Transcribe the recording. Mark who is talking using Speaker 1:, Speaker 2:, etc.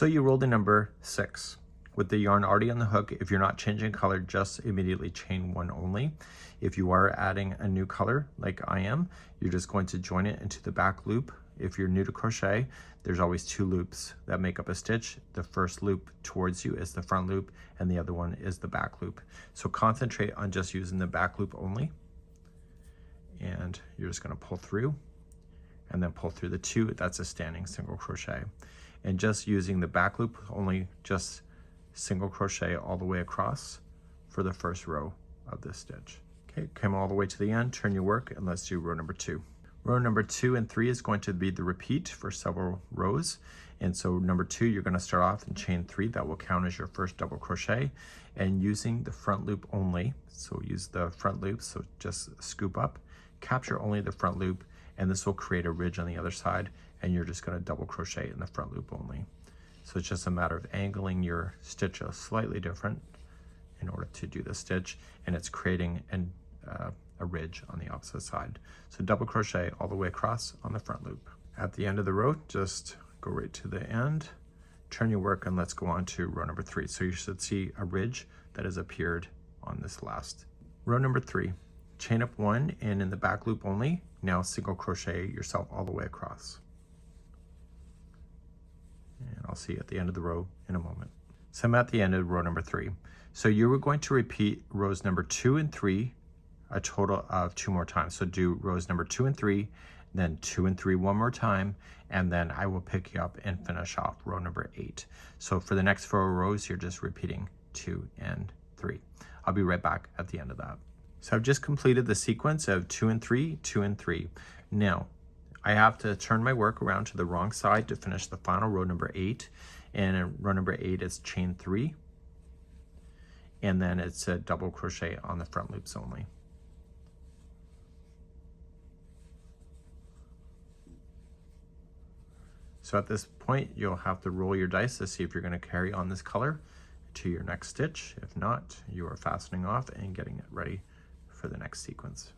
Speaker 1: So you roll the number 6. With the yarn already on the hook, if you're not changing color, just immediately chain 1 only. If you are adding a new color, like I am, you're just going to join it into the back loop. If you're new to crochet, there's always 2 loops that make up a stitch. The first loop towards you is the front loop, and the other one is the back loop. So concentrate on just using the back loop only. And you're just going to pull through, and then pull through the 2. That's a standing single crochet. And just using the back loop only, just single crochet all the way across for the first row of this stitch. Okay, come all the way to the end, turn your work, and let's do row number 2. Row number 2 and 3 is going to be the repeat for several rows. And so number 2, you're going to start off and chain 3. That will count as your first double crochet. And using the front loop only, so use the front loop, so just scoop up, capture only the front loop, and this will create a ridge on the other side, and you're just going to double crochet in the front loop only. So it's just a matter of angling your stitch slightly different in order to do the stitch, and it's creating a ridge on the opposite side. So double crochet all the way across on the front loop. At the end of the row, just go right to the end, turn your work, and let's go on to row number 3. So you should see a ridge that has appeared on this last. Row number 3, chain up 1, and in the back loop only, now single crochet yourself all the way across. And I'll see you at the end of the row in a moment. So I'm at the end of row number 3. So you were going to repeat rows number 2 and 3 a total of 2 more times. So do rows number 2 and 3, then 2 and 3 one more time, and then I will pick you up and finish off row number 8. So for the next 4 rows, you're just repeating 2 and 3. I'll be right back at the end of that. So I've just completed the sequence of 2 and 3, 2 and 3. Now, I have to turn my work around to the wrong side to finish the final row number 8. And in row number 8 is chain 3. And then it's a double crochet on the front loops only. So at this point, you'll have to roll your dice to see if you're going to carry on this color to your next stitch. If not, you are fastening off and getting it ready for the next sequence.